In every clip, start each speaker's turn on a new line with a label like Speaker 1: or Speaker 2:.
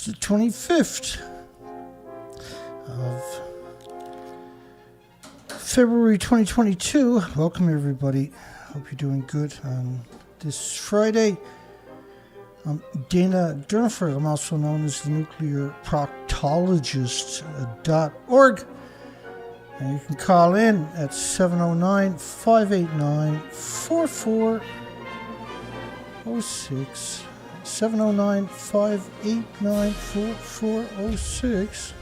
Speaker 1: It's the 25th of February 2022. Welcome everybody. Hope you're doing good on this Friday. I'm Dana Durnford. I'm also known as the Nuclear Proctologist.org. And you can call in at 709-589-4406. 709-589-4406.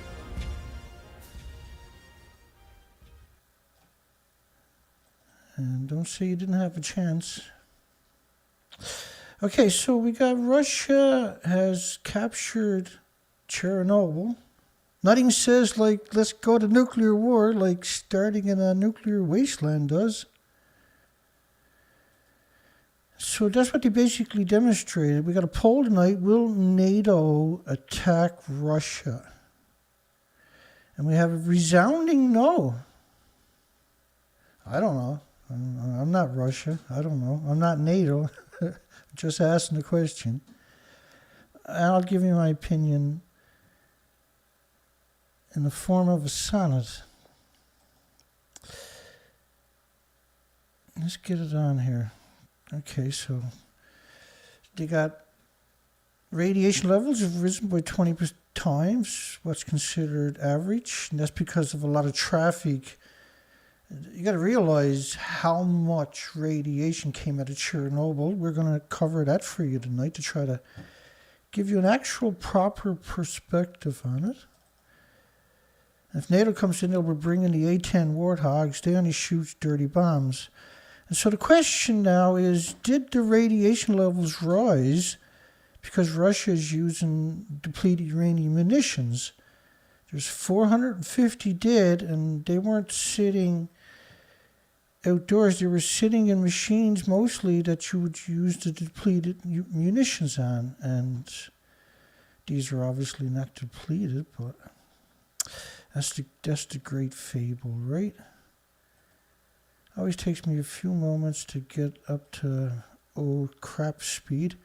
Speaker 1: And don't say you didn't have a chance. Okay, so we got Russia has captured Chernobyl. Nothing says like let's go to nuclear war like starting in a nuclear wasteland does. So that's what they basically demonstrated. We got a poll tonight. Will NATO attack Russia? And we have a resounding no. I don't know. I'm not Russia. I don't know. I'm not NATO. Just asking the question. And I'll give you my opinion in the form of a sonnet. Let's get it on here. Okay, so they got radiation levels have risen by 20 times what's considered average, and that's because of a lot of traffic. You got to realize how much radiation came out of Chernobyl. We're going to cover that for you tonight to try to give you an actual proper perspective on it. If NATO comes in, they'll be bringing the A-10 Warthogs. They only shoot dirty bombs. And so the question now is, did the radiation levels rise because Russia is using depleted uranium munitions? There's 450 dead, and they weren't sitting outdoors. They were sitting in machines mostly that you would use the depleted munitions on. And these are obviously not depleted, but that's the great fable, right? Always takes me a few moments to get up to crap speed.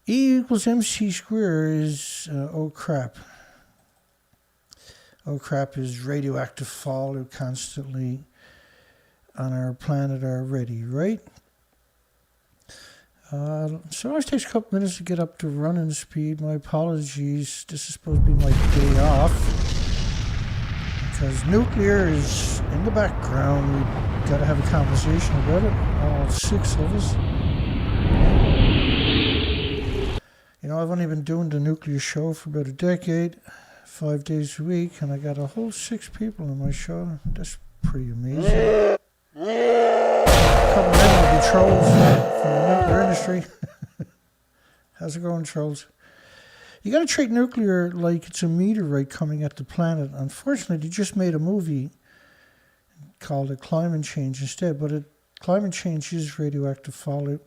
Speaker 1: E equals MC squared is crap. Crap is radioactive fallout constantly on our planet already, right? So it always takes a couple minutes to get up to running speed. My apologies. This is supposed to be my day off. Because nuclear is in the background. We've got to have a conversation about it. All 6 of us. You know, I've only been doing the nuclear show for about a decade, 5 days a week, and I got a whole 6 people on my show. That's pretty amazing. A couple of them will be trolls from the nuclear industry. How's it going, trolls? You got to treat nuclear like it's a meteorite coming at the planet. Unfortunately, they just made a movie called it Climate Change instead, but climate change is radioactive fallout.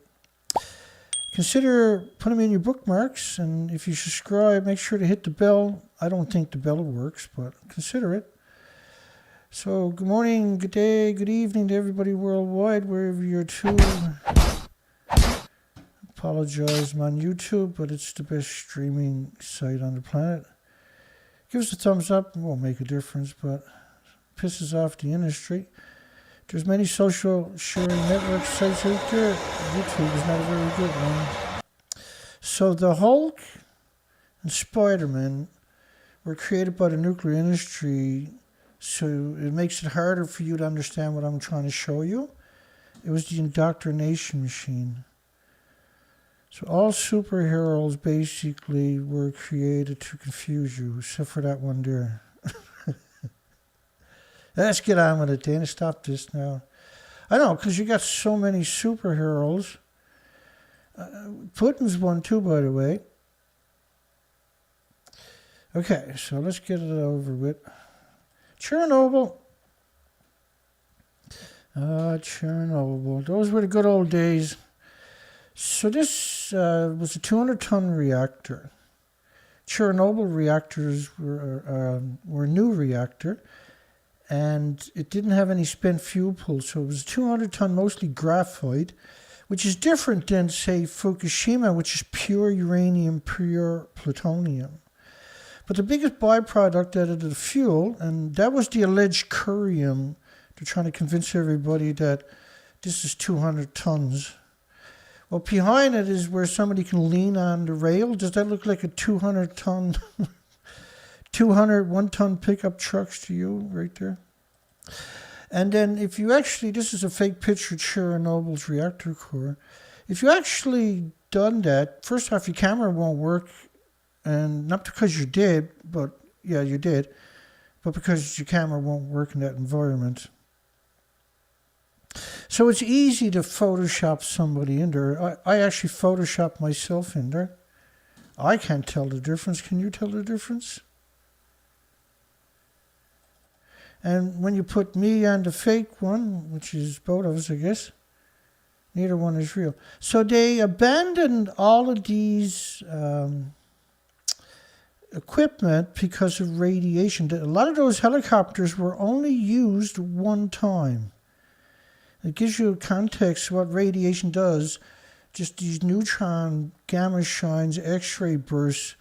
Speaker 1: Consider putting them in your bookmarks, and if you subscribe, make sure to hit the bell. I don't think the bell works, but consider it. So, good morning, good day, good evening to everybody worldwide, wherever you're to. Apologize, I'm on YouTube, but it's the best streaming site on the planet. Give us a thumbs up, it won't make a difference, but pisses off the industry. There's many social sharing network sites out there. YouTube is not a very good one. So the Hulk and Spider-Man were created by the nuclear industry, so it makes it harder for you to understand what I'm trying to show you. It was the indoctrination machine. So all superheroes basically were created to confuse you, except for that one there. Let's get on with it, Dana. Stop this now. I know, because you got so many superheroes. Putin's one too, by the way. Okay, so let's get it over with. Chernobyl. Chernobyl. Those were the good old days. So this was a 200-ton reactor. Chernobyl reactors were a new reactor, and it didn't have any spent fuel pool, so it was 200-ton, mostly graphite, which is different than, say, Fukushima, which is pure uranium, pure plutonium. But the biggest byproduct out of the fuel, and that was the alleged curium. They're trying to convince everybody that this is 200 tons. Well, behind it is where somebody can lean on the rail. Does that look like a 200-ton, 200 one-ton pickup trucks to you right there? And then if you actually, this is a fake picture of Chernobyl's reactor core. If you actually done that, first off, your camera won't work. And not because you did, but yeah, you did. But because your camera won't work in that environment. So it's easy to Photoshop somebody in there. I actually Photoshopped myself in there. I can't tell the difference. Can you tell the difference? And when you put me on the fake one, which is both of us, I guess, neither one is real. So they abandoned all of these equipment because of radiation. A lot of those helicopters were only used one time. It gives you a context of what radiation does. Just these neutron, gamma shines, X-ray bursts.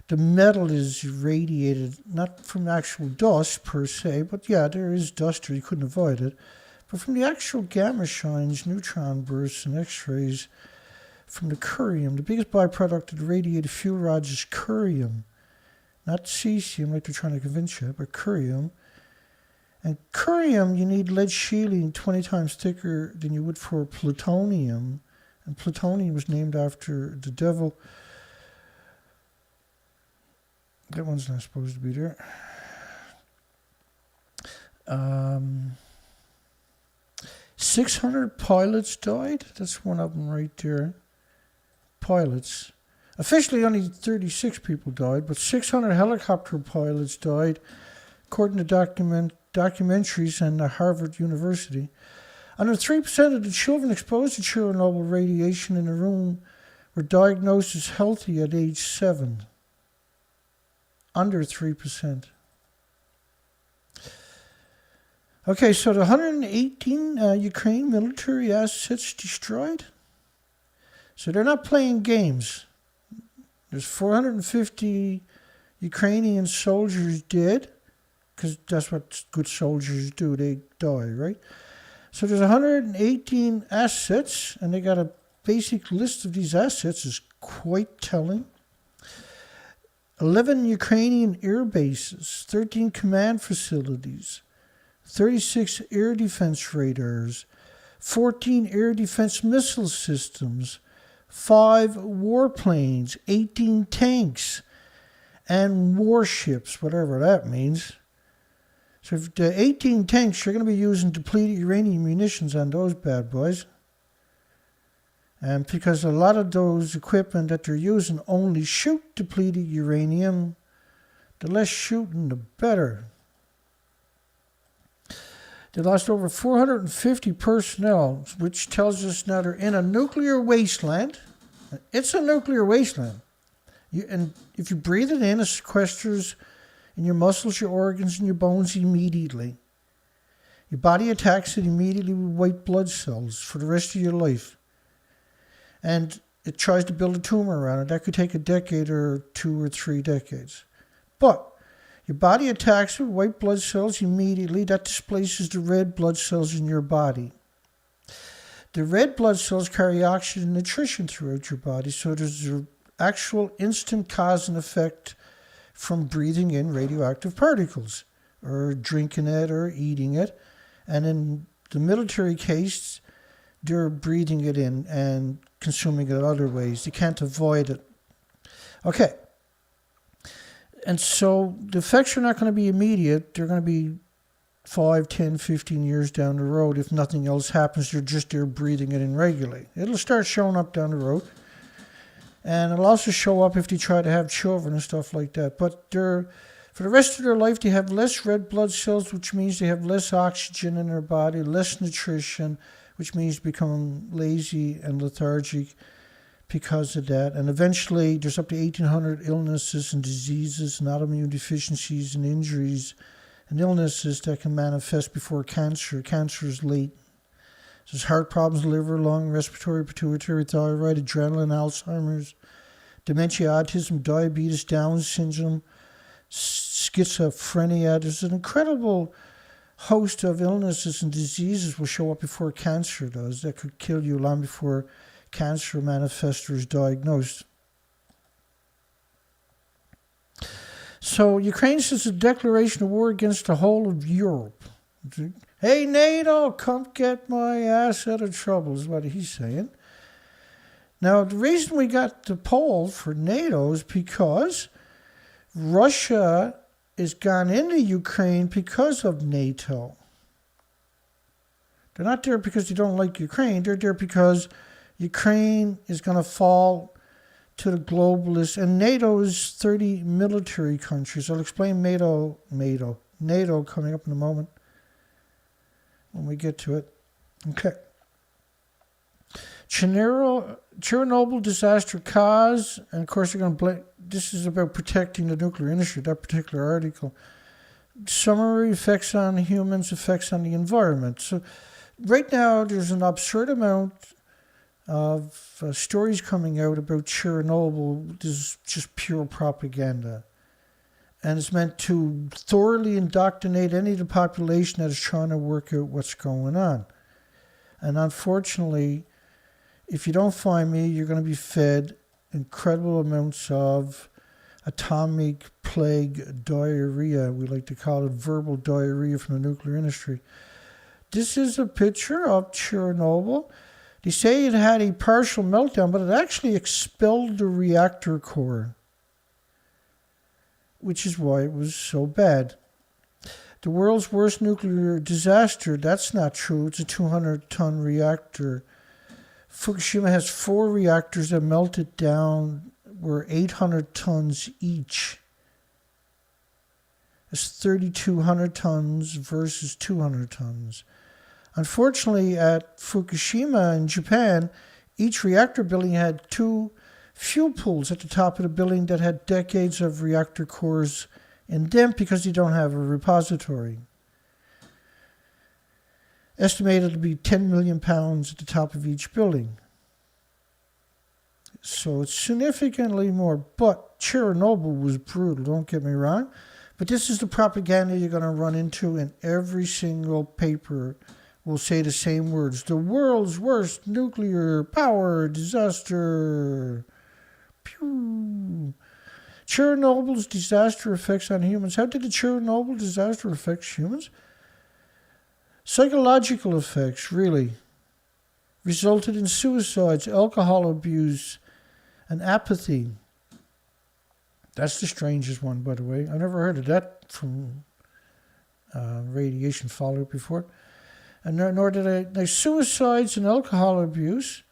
Speaker 1: The metal is radiated, not from actual dust per se, but yeah, there is dust or you couldn't avoid it. But from the actual gamma shines, neutron bursts, and X-rays from the curium. The biggest byproduct of the radiated fuel rods is curium. Not cesium like they're trying to convince you, but curium. And curium, you need lead shielding 20 times thicker than you would for plutonium. And plutonium was named after the devil. That one's not supposed to be there. 600 pilots died. That's one of them right there. Pilots. Officially, only 36 people died, but 600 helicopter pilots died, according to documentaries and Harvard University. Under 3% of the children exposed to Chernobyl radiation in the room were diagnosed as healthy at age 7. Under 3%. Okay, so the 118 Ukraine military assets destroyed. So they're not playing games. There's 450 Ukrainian soldiers dead, because that's what good soldiers do. They die, right? So there's 118 assets, and they got a basic list of these assets is quite telling. 11 Ukrainian air bases, 13 command facilities, 36 air defense radars, 14 air defense missile systems, 5 warplanes, 18 tanks, and warships, whatever that means. So if the 18 tanks, you're going to be using depleted uranium munitions on those bad boys. And because a lot of those equipment that they're using only shoot depleted uranium, the less shooting, the better. They lost over 450 personnel, which tells us now they're in a nuclear wasteland. It's a nuclear wasteland. And if you breathe it in, it sequesters in your muscles, your organs, and your bones immediately. Your body attacks it immediately with white blood cells for the rest of your life. And it tries to build a tumor around it. That could take a decade or 2 or 3 decades. But your body attacks it with white blood cells immediately. That displaces the red blood cells in your body. The red blood cells carry oxygen and nutrition throughout your body. So there's an actual instant cause and effect from breathing in radioactive particles or drinking it or eating it. And in the military case, they're breathing it in and consuming it other ways. They can't avoid it. Okay. And so the effects are not going to be immediate. They're going to be 5, 10, 15 years down the road. If nothing else happens, they're just there breathing it in regularly. It'll start showing up down the road. And it'll also show up if they try to have children and stuff like that. But for the rest of their life, they have less red blood cells, which means they have less oxygen in their body, less nutrition, which means become lazy and lethargic because of that. And eventually, there's up to 1,800 illnesses and diseases and autoimmune deficiencies and injuries and illnesses that can manifest before cancer. Cancer is late. There's heart problems, liver, lung, respiratory, pituitary, thyroid, adrenaline, Alzheimer's, dementia, autism, diabetes, Down syndrome, schizophrenia. There's an incredible host of illnesses and diseases will show up before cancer does that could kill you long before cancer manifests or is diagnosed. So Ukraine says a declaration of war against the whole of Europe. Hey, NATO, come get my ass out of trouble is what he's saying. Now, the reason we got the poll for NATO is because Russia has gone into Ukraine because of NATO. They're not there because they don't like Ukraine. They're there because Ukraine is going to fall to the globalists. And NATO is 30 military countries. I'll explain NATO coming up in a moment when we get to it. Okay. Chernobyl disaster cause, and of course they're going to blame, this is about protecting the nuclear industry, that particular article. Summary, effects on humans, effects on the environment. So right now there's an absurd amount of stories coming out about Chernobyl. This is just pure propaganda. And it's meant to thoroughly indoctrinate any of the population that is trying to work out what's going on. And unfortunately, if you don't find me, you're going to be fed incredible amounts of atomic plague diarrhea. We like to call it verbal diarrhea from the nuclear industry. This is a picture of Chernobyl. They say it had a partial meltdown, but it actually expelled the reactor core, which is why it was so bad. The world's worst nuclear disaster, that's not true. It's a 200-ton reactor. Fukushima has 4 reactors that melted down, were 800 tons each. It's 3,200 tons versus 200 tons. Unfortunately, at Fukushima in Japan, each reactor building had 2 fuel pools at the top of the building that had decades of reactor cores in them because you don't have a repository. Estimated to be 10 million pounds at the top of each building. So it's significantly more. But Chernobyl was brutal, don't get me wrong. But this is the propaganda you're going to run into, in every single paper will say the same words. The world's worst nuclear power disaster. Pew. Chernobyl's disaster effects on humans. How did the Chernobyl disaster affect humans? Psychological effects, really. Resulted in suicides, alcohol abuse, and apathy. That's the strangest one, by the way. I've never heard of that from radiation fallout before. And nor did I. There's suicides and alcohol abuse,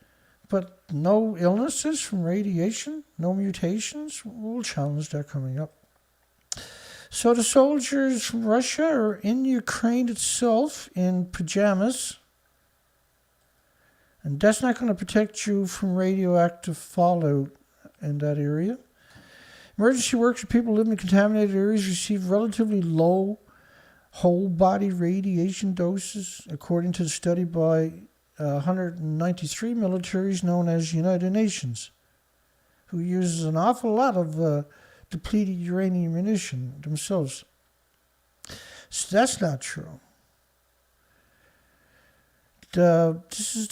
Speaker 1: but no illnesses from radiation, no mutations. We'll challenge that coming up. So the soldiers from Russia are in Ukraine itself in pajamas. And that's not going to protect you from radioactive fallout in that area. Emergency workers, people living in contaminated areas, receive relatively low whole body radiation doses, according to the study by 193 militaries known as United Nations, who uses an awful lot of depleted uranium munition themselves. So that's not true. This is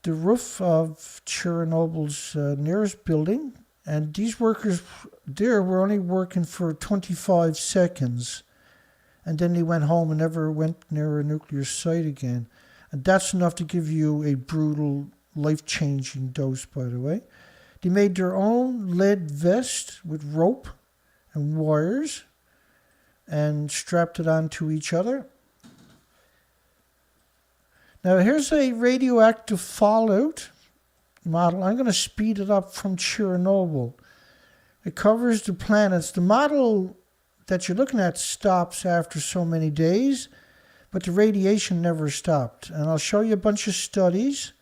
Speaker 1: the roof of Chernobyl's nearest building, and these workers there were only working for 25 seconds, and then they went home and never went near a nuclear site again. And that's enough to give you a brutal, life-changing dose, by the way. They made their own lead vest with rope and wires and strapped it onto each other. Now, here's a radioactive fallout model. I'm going to speed it up from Chernobyl. It covers the planets. The model that you're looking at stops after so many days, but the radiation never stopped. And I'll show you a bunch of studies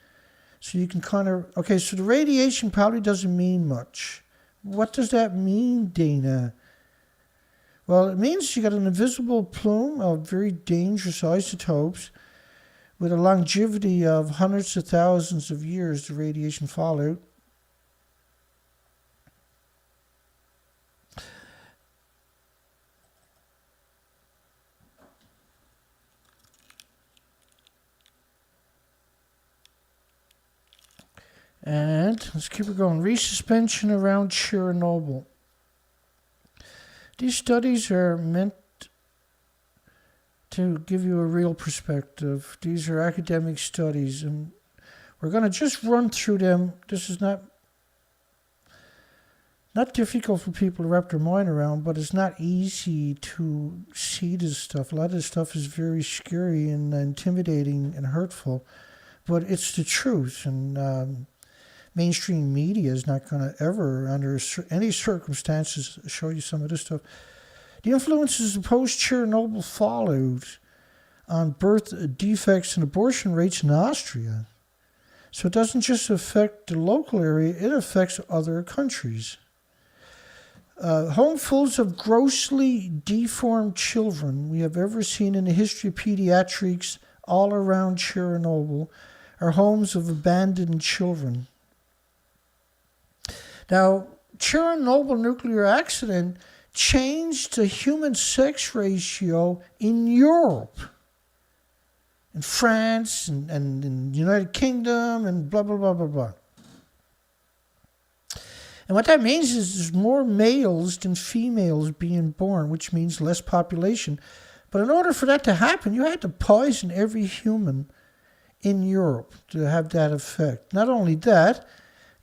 Speaker 1: so you can kind of... Okay, so the radiation probably doesn't mean much. What does that mean, Dana? Well, it means you got an invisible plume of very dangerous isotopes with a longevity of hundreds of thousands of years, the radiation fallout. And let's keep it going. Resuspension around Chernobyl. These studies are meant to give you a real perspective. These are academic studies, and we're going to just run through them. This is not difficult for people to wrap their mind around, but it's not easy to see this stuff. A lot of this stuff is very scary and intimidating and hurtful, but it's the truth, and mainstream media is not going to ever, under any circumstances, show you some of this stuff. The influences of post-Chernobyl fallout on birth defects and abortion rates in Austria. So it doesn't just affect the local area, it affects other countries. Homefuls of grossly deformed children we have ever seen in the history of pediatrics all around Chernobyl are homes of abandoned children. Now, Chernobyl nuclear accident changed the human sex ratio in Europe, in France, and in the United Kingdom, and blah, blah, blah, blah, blah. And what that means is there's more males than females being born, which means less population. But in order for that to happen, you had to poison every human in Europe to have that effect. Not only that,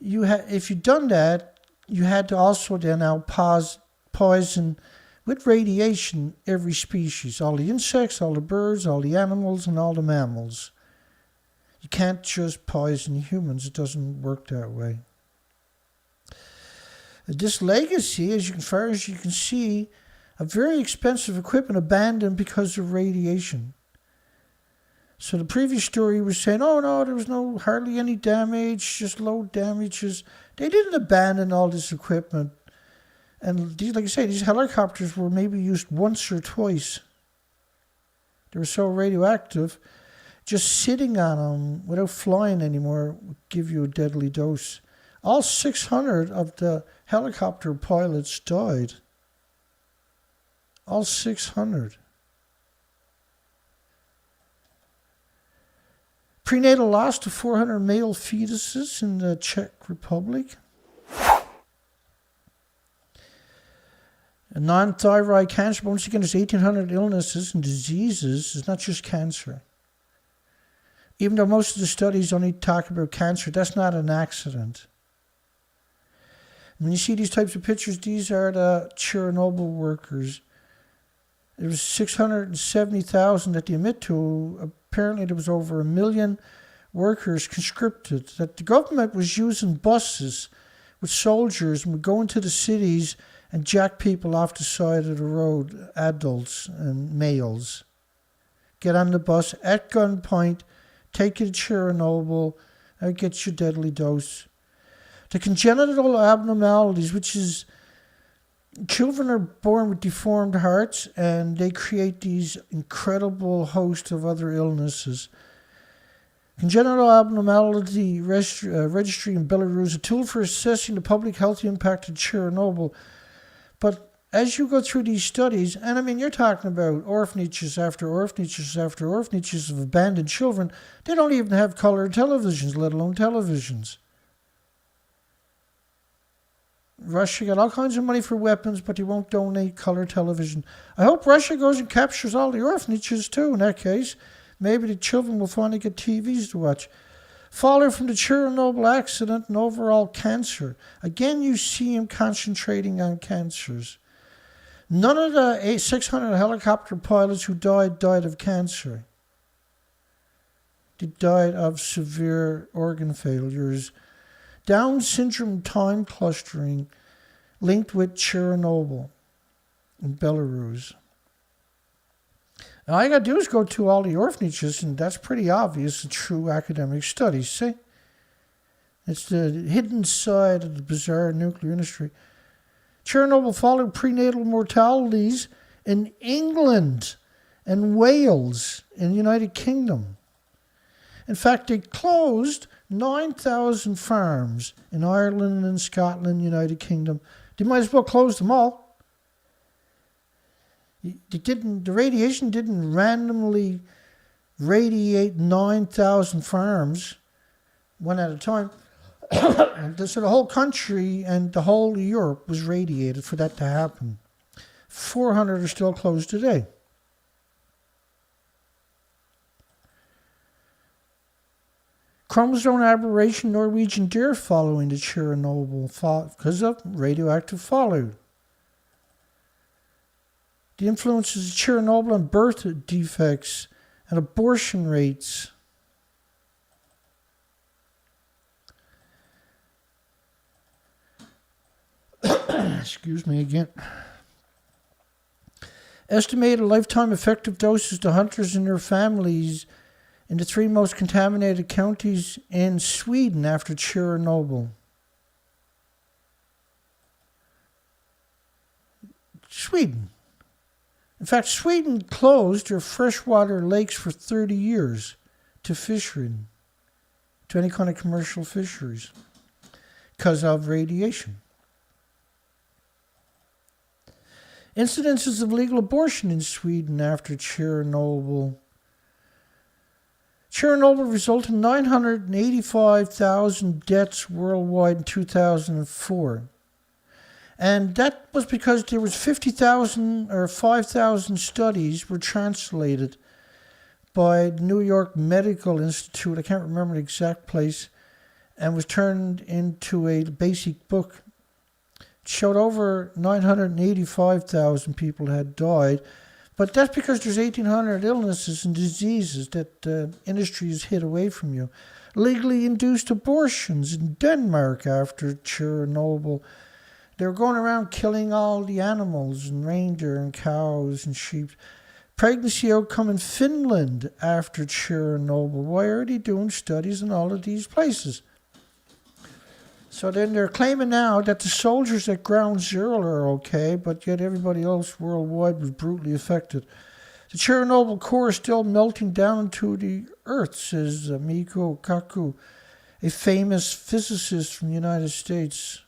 Speaker 1: if you'd done that, you had to also then now poison with radiation every species, all the insects, all the birds, all the animals, and all the mammals. You can't just poison humans. It doesn't work that way. This legacy, as far as you can see, of very expensive equipment abandoned because of radiation. So the previous story was saying, oh no, there was hardly any damage, just low damages. They didn't abandon all this equipment. And these, like I say, these helicopters were maybe used once or twice. They were so radioactive, just sitting on them without flying anymore would give you a deadly dose. All 600 of the helicopter pilots died. All 600. Prenatal loss to 400 male fetuses in the Czech Republic. And non-thyroid cancer, once again, there's 1,800 illnesses and diseases. It's not just cancer. Even though most of the studies only talk about cancer, that's not an accident. When you see these types of pictures, these are the Chernobyl workers. There was 670,000 that they admit to. Apparently there was over 1 million workers conscripted. That the government was using buses with soldiers and would go into the cities and jack people off the side of the road, adults and males. Get on the bus at gunpoint, take you to Chernobyl, and get your deadly dose. The congenital abnormalities, which is children are born with deformed hearts and they create these incredible host of other illnesses. Congenital abnormality registry in Belarus, a tool for assessing the public health impact of Chernobyl. But as you go through these studies, and I mean, you're talking about orphanages after orphanages after orphanages of abandoned children, they don't even have color televisions, let alone televisions. Russia got all kinds of money for weapons, but they won't donate color television. I hope Russia goes and captures all the orphanages too, in that case. Maybe the children will finally get TVs to watch. Fallout from the Chernobyl accident and overall cancer. Again, you see him concentrating on cancers. None of the 600 helicopter pilots who died of cancer. They died of severe organ failures. Down syndrome time clustering linked with Chernobyl in Belarus. Now, all you got to do is go to all the orphanages, and that's pretty obvious, the true academic studies, see? It's the hidden side of the bizarre nuclear industry. Chernobyl followed prenatal mortalities in England and Wales in the United Kingdom. In fact, they closed 9,000 farms in Ireland and Scotland, United Kingdom. They might as well close them all. The radiation didn't randomly radiate 9,000 farms one at a time. So the whole country and the whole of Europe was radiated for that to happen. 400 are still closed today. Chromosome aberration, Norwegian deer following the Chernobyl because of radioactive fallout. The influences of Chernobyl on birth defects and abortion rates. Excuse me again. Estimated lifetime effective doses to hunters and their families in the 3 most contaminated counties in Sweden after Chernobyl. Sweden. In fact, Sweden closed their freshwater lakes for 30 years to fishing, to any kind of commercial fisheries, because of radiation. Incidences of legal abortion in Sweden after Chernobyl. Chernobyl resulted in 985,000 deaths worldwide in 2004. And that was because there was 50,000 or 5,000 studies were translated by the New York Medical Institute, I can't remember the exact place, and was turned into a basic book. It showed over 985,000 people had died. But that's because there's 1,800 illnesses and diseases that industry has hid away from you. Legally induced abortions in Denmark after Chernobyl. They were going around killing all the animals and reindeer and cows and sheep. Pregnancy outcome in Finland after Chernobyl. Why are they doing studies in all of these places? So then they're claiming now that the soldiers at Ground Zero are okay, but yet everybody else worldwide was brutally affected. The Chernobyl core is still melting down to the earth, says Mikko Kaku, a famous physicist from the United States.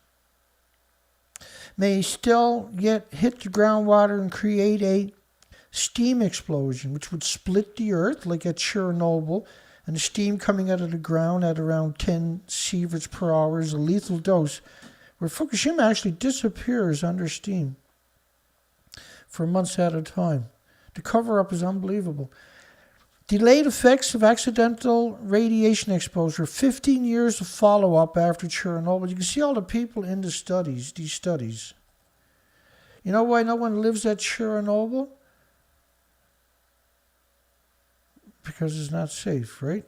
Speaker 1: May still yet hit the groundwater and create a steam explosion, which would split the earth like at Chernobyl. And the steam coming out of the ground at around 10 sieverts per hour is a lethal dose, where Fukushima actually disappears under steam for months at a time. The cover-up is unbelievable. Delayed effects of accidental radiation exposure, 15 years of follow-up after Chernobyl. You can see all the people in the studies, these studies. You know why no one lives at Chernobyl? Because it's not safe, right?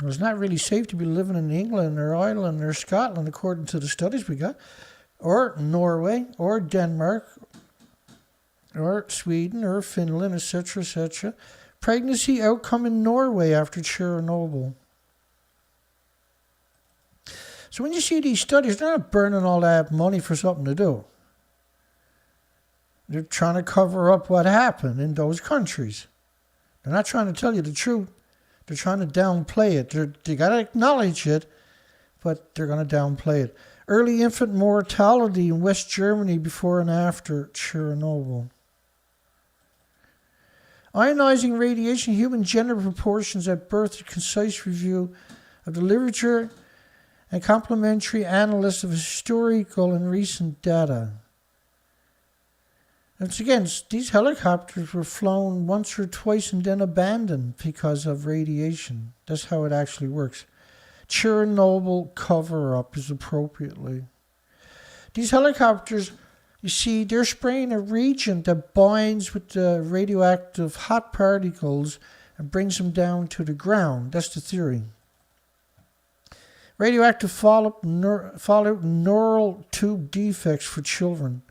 Speaker 1: Well, it's not really safe to be living in England or Ireland or Scotland, according to the studies we got, or Norway, or Denmark, or Sweden, or Finland, etc., etc. Pregnancy outcome in Norway after Chernobyl. So when you see these studies, they're not burning all that money for something to do. They're trying to cover up what happened in those countries. They're not trying to tell you the truth. They're trying to downplay it. They got to acknowledge it, but they're going to downplay it. Early infant mortality in West Germany before and after Chernobyl. Ionizing radiation, human gender proportions at birth, a concise review of the literature and complementary analysis of historical and recent data. Once again, these helicopters were flown once or twice and then abandoned because of radiation. That's how it actually works. Chernobyl cover-up is appropriately. These helicopters, you see, they're spraying a reagent that binds with the radioactive hot particles and brings them down to the ground. That's the theory. Radioactive fallout neural tube defects for children.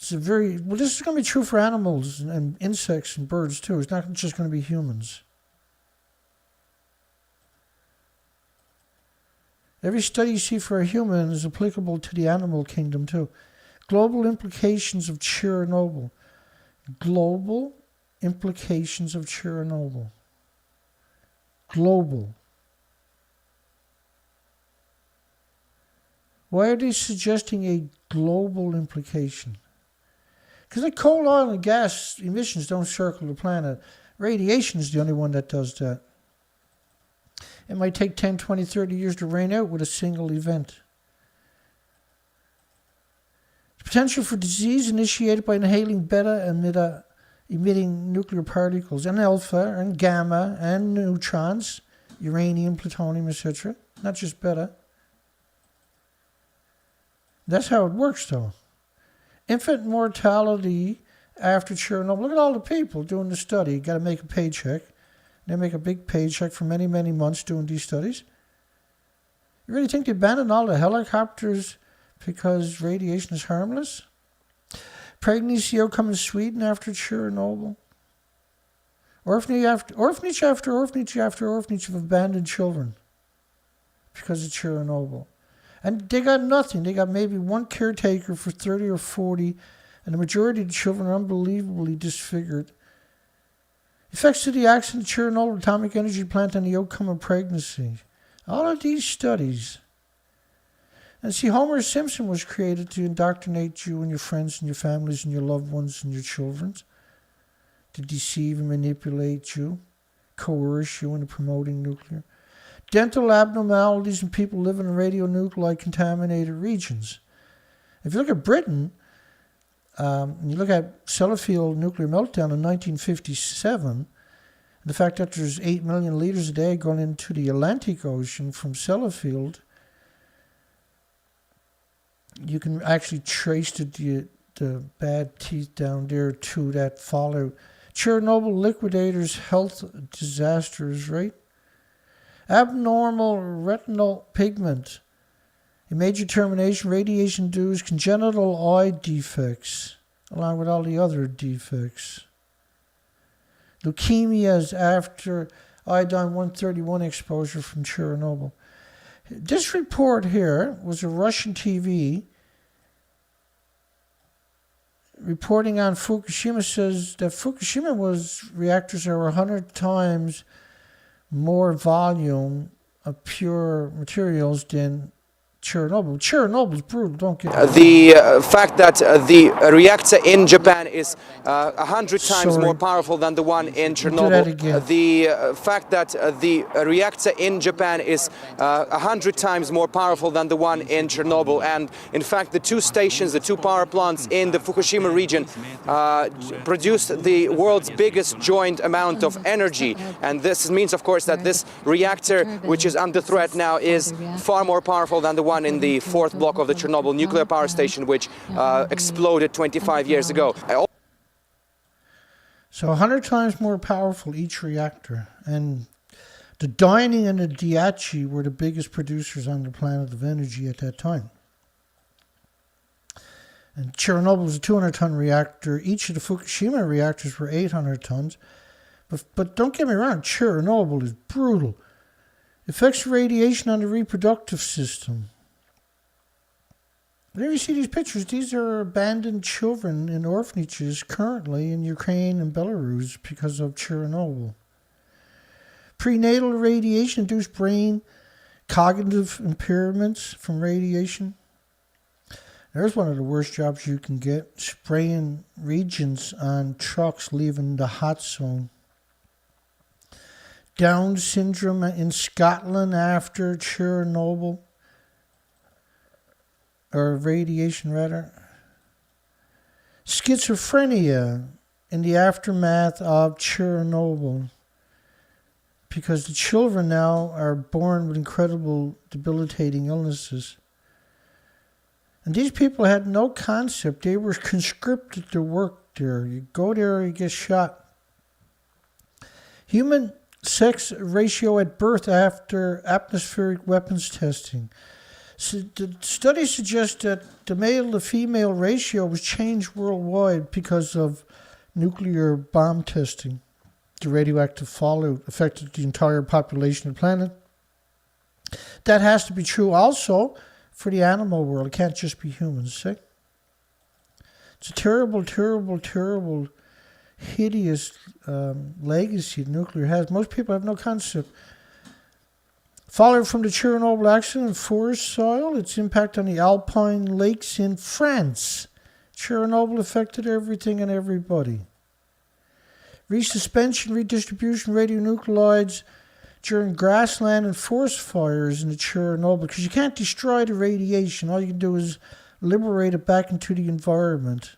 Speaker 1: This is going to be true for animals and insects and birds too. It's not just going to be humans. Every study you see for a human is applicable to the animal kingdom too. Global implications of Chernobyl. Global implications of Chernobyl. global. Why are they suggesting a global implication? Because like coal, oil, and gas emissions don't circle the planet. Radiation is the only one that does that. It might take 10, 20, 30 years to rain out with a single event. The potential for disease initiated by inhaling beta emitting nuclear particles, and alpha, and gamma, and neutrons, uranium, plutonium, etc. Not just beta. That's how it works, though. Infant mortality after Chernobyl. Look at all the people doing the study. You got to make a paycheck. They make a big paycheck for many, many months doing these studies. You really think they abandoned all the helicopters because radiation is harmless? Pregnancy outcome in Sweden after Chernobyl. Orphanage after orphanage after orphanage of abandoned children because of Chernobyl. And they got nothing. They got maybe one caretaker for 30 or 40, and the majority of the children are unbelievably disfigured. Effects of the accident of Chernobyl atomic energy plant on the outcome of pregnancy. All of these studies. And see, Homer Simpson was created to indoctrinate you and your friends and your families and your loved ones and your children. To deceive and manipulate you. Coerce you into promoting nuclear. Dental abnormalities in people living in radionuclide contaminated regions. If you look at Britain, and you look at Sellafield nuclear meltdown in 1957, and the fact that there's 8 million liters a day going into the Atlantic Ocean from Sellafield, you can actually trace the bad teeth down there to that fallout. Chernobyl liquidators health disasters, right? Abnormal retinal pigment. A major termination, radiation-induced congenital eye defects, along with all the other defects. Leukemias after iodine-131 exposure from Chernobyl. This report here was a Russian TV reporting on Fukushima. Says that Fukushima reactors are 100 times more volume of pure materials than Chernobyl. Chernobyl's brutal, don't get
Speaker 2: The fact that the reactor in Japan is 100 times more powerful than the one in Chernobyl. The fact that the reactor in Japan is 100 times more powerful than the one in Chernobyl. And in fact, the two stations, the two power plants in the Fukushima region produced the world's biggest joint amount of energy. And this means, of course, that this reactor, which is under threat now, is far more powerful than the one in the fourth block of the Chernobyl nuclear power station, which exploded 25 years ago.
Speaker 1: So 100 times more powerful each reactor. And the Dining and the Daiichi were the biggest producers on the planet of energy at that time. And Chernobyl was a 200-ton reactor. Each of the Fukushima reactors were 800 tons. But don't get me wrong, Chernobyl is brutal. Effects of radiation on the reproductive system. Whenever you see these pictures, these are abandoned children in orphanages currently in Ukraine and Belarus because of Chernobyl. Prenatal radiation-induced brain cognitive impairments from radiation. There's one of the worst jobs you can get, spraying reagents on trucks leaving the hot zone. Down syndrome in Scotland after Chernobyl, or radiation rather. Schizophrenia in the aftermath of Chernobyl, because the children now are born with incredible debilitating illnesses. And these people had no concept. They were conscripted to work there. You go there, you get shot. Human sex ratio at birth after atmospheric weapons testing. So the study suggests that the male to female ratio was changed worldwide because of nuclear bomb testing. The radioactive fallout affected the entire population of the planet. That has to be true also for the animal world. It can't just be humans, see? It's a terrible, terrible, terrible, hideous legacy nuclear has. Most people have no concept. Following from the Chernobyl accident, forest soil, its impact on the alpine lakes in France. Chernobyl affected everything and everybody. Resuspension, redistribution, radionuclides during grassland and forest fires in the Chernobyl, because you can't destroy the radiation. All you can do is liberate it back into the environment.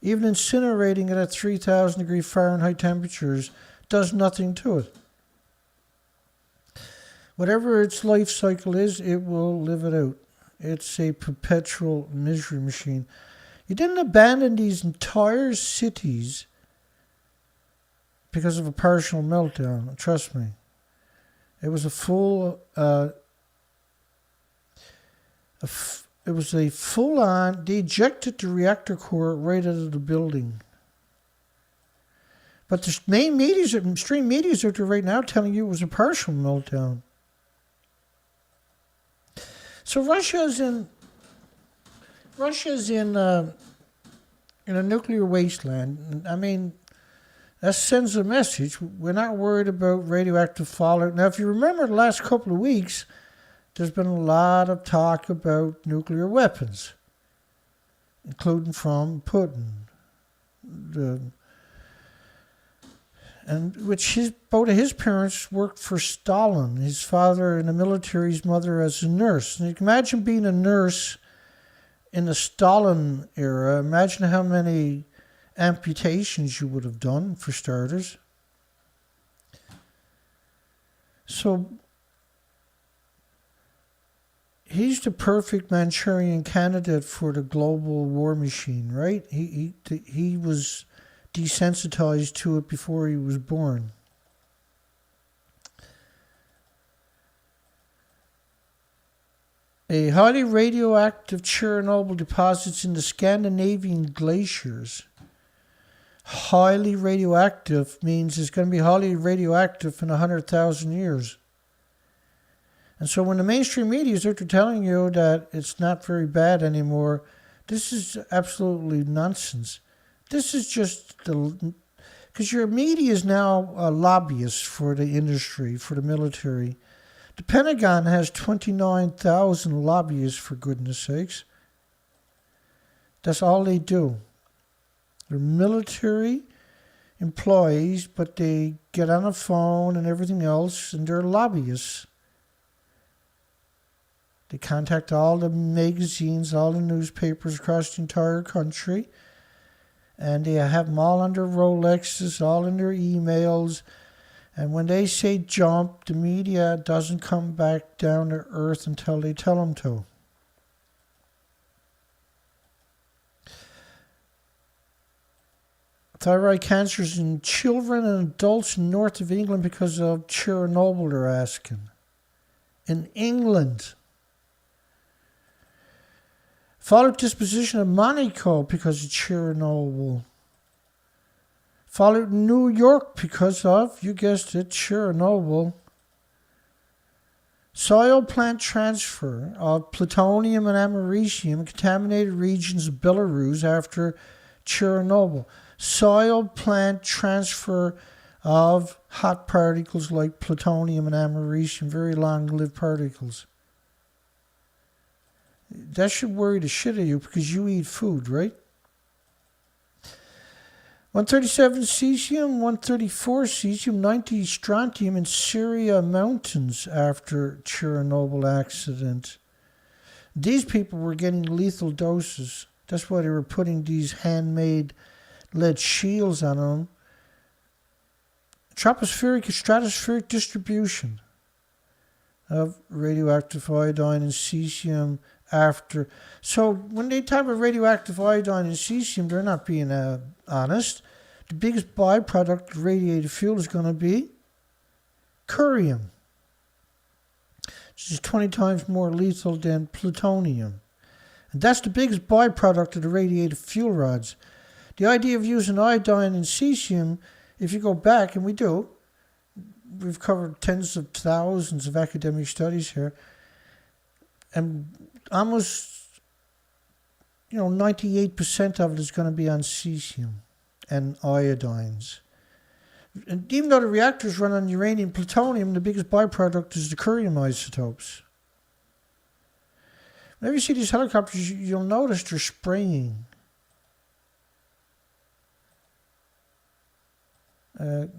Speaker 1: Even incinerating it at 3,000 degree Fahrenheit temperatures does nothing to it. Whatever its life cycle is, it will live it out. It's a perpetual misery machine. You didn't abandon these entire cities because of a partial meltdown. Trust me. It was a full full-on, they ejected the reactor core right out of the building. But the main mainstream media are there right now telling you it was a partial meltdown. So Russia's in a nuclear wasteland. I mean, that sends a message. We're not worried about radioactive fallout. Now, if you remember the last couple of weeks, there's been a lot of talk about nuclear weapons, including from Putin. Both of his parents worked for Stalin. His father in the military, his mother as a nurse. And you can imagine being a nurse in the Stalin era. Imagine how many amputations you would have done, for starters. So he's the perfect Manchurian candidate for the global war machine, right? He was desensitized to it before he was born. A highly radioactive Chernobyl deposits in the Scandinavian glaciers. Highly radioactive means it's going to be highly radioactive in 100,000 years. And so when the mainstream media is out there telling you that it's not very bad anymore, this is absolutely nonsense. This is just because your media is now a lobbyist for the industry, for the military. The Pentagon has 29,000 lobbyists, for goodness sakes. That's all they do. They're military employees, but they get on the phone and everything else, and they're lobbyists. They contact all the magazines, all the newspapers across the entire country, and they have them all under Rolexes, all in their emails. And when they say jump, the media doesn't come back down to earth until they tell them to. Thyroid cancers in children and adults north of England because of Chernobyl, they're asking. In England. Followed disposition of Monaco because of Chernobyl. Followed New York because of, you guessed it, Chernobyl. Soil plant transfer of plutonium and americium in contaminated regions of Belarus after Chernobyl. Soil plant transfer of hot particles like plutonium and americium, very long-lived particles. That should worry the shit out of you because you eat food, right? 137 cesium, 134 cesium, 90 strontium in Syria mountains after Chernobyl accident. These people were getting lethal doses. That's why they were putting these handmade lead shields on them. Tropospheric and stratospheric distribution of radioactive iodine and cesium after. So when they talk about radioactive iodine and cesium, they're not being honest. The biggest byproduct of radiated fuel is going to be curium, which is 20 times more lethal than plutonium. And that's the biggest byproduct of the radiated fuel rods. The idea of using iodine and cesium, if you go back, and we do, we've covered tens of thousands of academic studies here, and almost 98% of it is going to be on cesium and iodines. And even though the reactors run on uranium and plutonium, the biggest byproduct is the curium isotopes. Whenever you see these helicopters, you'll notice they're spraying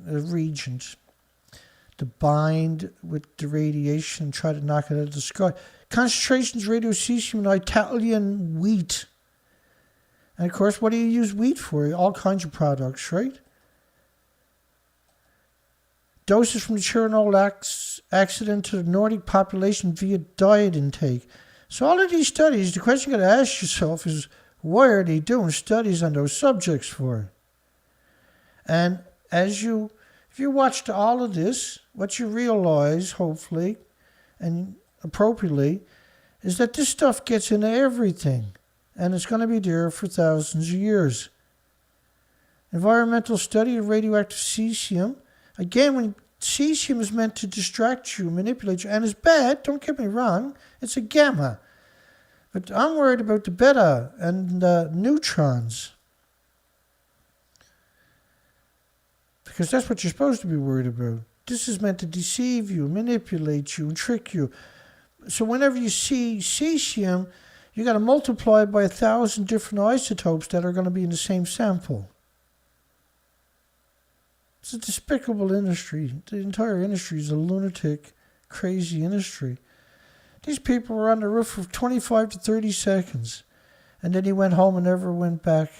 Speaker 1: reagent to bind with the radiation and try to knock it out of the sky. Concentrations of radiocesium in Italian wheat. And of course, what do you use wheat for? All kinds of products, right? Doses from the Chernobyl accident to the Nordic population via diet intake. So all of these studies, the question you got to ask yourself is, why are they doing studies on those subjects for? And if you watched all of this, what you realize, hopefully, and appropriately, is that this stuff gets into everything. And it's going to be there for thousands of years. Environmental study of radioactive cesium. Again, when cesium is meant to distract you, manipulate you, and it's bad, don't get me wrong, it's a gamma. But I'm worried about the beta and the neutrons. Because that's what you're supposed to be worried about. This is meant to deceive you, manipulate you, and trick you. So whenever you see cesium, you got to multiply it by 1,000 different isotopes that are going to be in the same sample. It's a despicable industry. The entire industry is a lunatic, crazy industry. These people were on the roof for 25 to 30 seconds. And then he went home and never went back.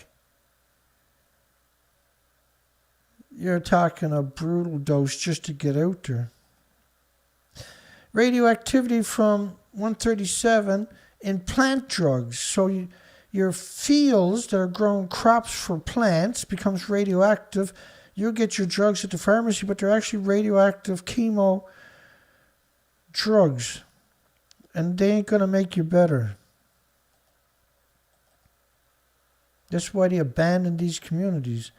Speaker 1: You're talking a brutal dose just to get out there. Radioactivity from 137 in plant drugs. So your fields that are growing crops for plants becomes radioactive. You'll get your drugs at the pharmacy, but they're actually radioactive chemo drugs. And they ain't going to make you better. That's why they abandon these communities.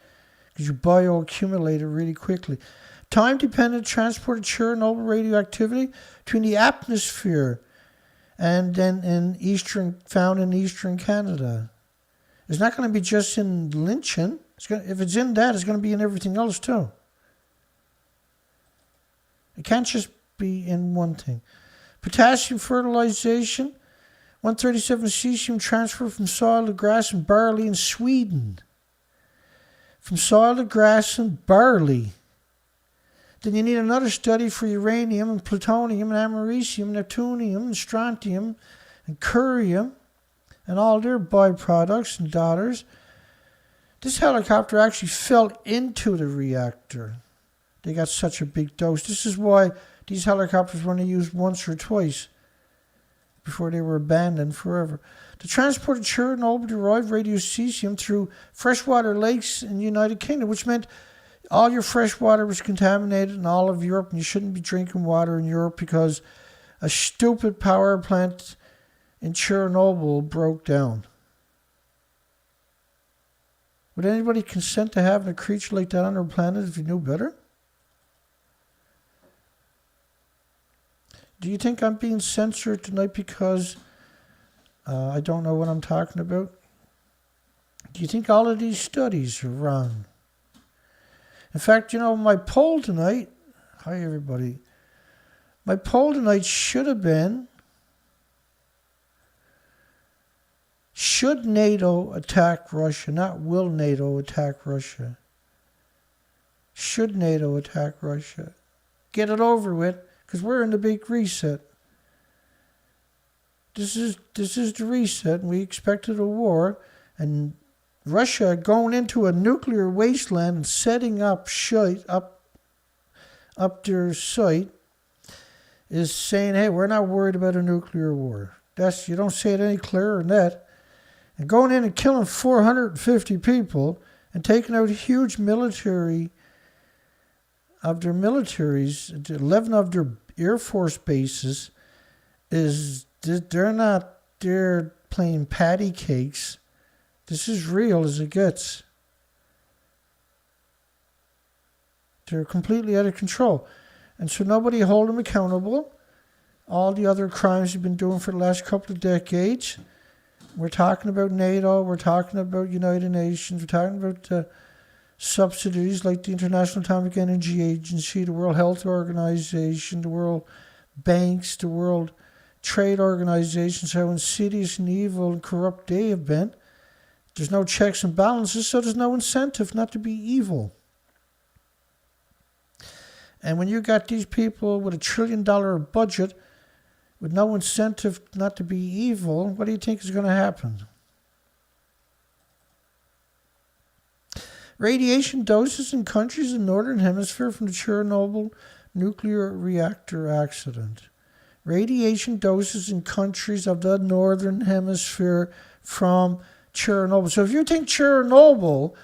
Speaker 1: Because you bioaccumulate it really quickly. Time-dependent transport of Chernobyl radioactivity between the atmosphere and then found in eastern Canada. It's not going to be just in Lynchon. If it's in that, it's going to be in everything else too. It can't just be in one thing. Potassium fertilization, 137 cesium transfer from soil to grass and barley in Sweden. From soil to grass and barley. Then you need another study for uranium and plutonium and americium, neptunium and strontium and curium and all their byproducts and daughters. This helicopter actually fell into the reactor. They got such a big dose. This is why these helicopters were only used once or twice before they were abandoned forever. The transport of Chernobyl-derived radiocesium through freshwater lakes in the United Kingdom, which meant all your fresh water was contaminated in all of Europe, and you shouldn't be drinking water in Europe because a stupid power plant in Chernobyl broke down. Would anybody consent to having a creature like that on their planet if you knew better? Do you think I'm being censored tonight because I don't know what I'm talking about? Do you think all of these studies are wrong? In fact, my poll tonight, hi everybody, my poll tonight should have been, should NATO attack Russia? Not will NATO attack Russia. Should NATO attack Russia? Get it over with, because we're in the big reset. This is the reset, and we expected a war, and Russia going into a nuclear wasteland and setting up shite up their site is saying, hey, we're not worried about a nuclear war. You don't say it any clearer than that. And going in and killing 450 people and taking out huge military of their militaries, 11 of their Air Force bases, they're not there playing patty cakes. This is real as it gets. They're completely out of control. And so nobody hold them accountable. All the other crimes they've been doing for the last couple of decades. We're talking about NATO. We're talking about United Nations. We're talking about subsidiaries like the International Atomic Energy Agency, the World Health Organization, the World Banks, the World Trade Organizations, how insidious and evil and corrupt they have been. There's no checks and balances, so there's no incentive not to be evil. And when you got these people with $1 trillion budget, with no incentive not to be evil, what do you think is going to happen? Radiation doses in countries in the Northern Hemisphere from the Chernobyl nuclear reactor accident. Radiation doses in countries of the Northern Hemisphere from Chernobyl. So if you think Chernobyl,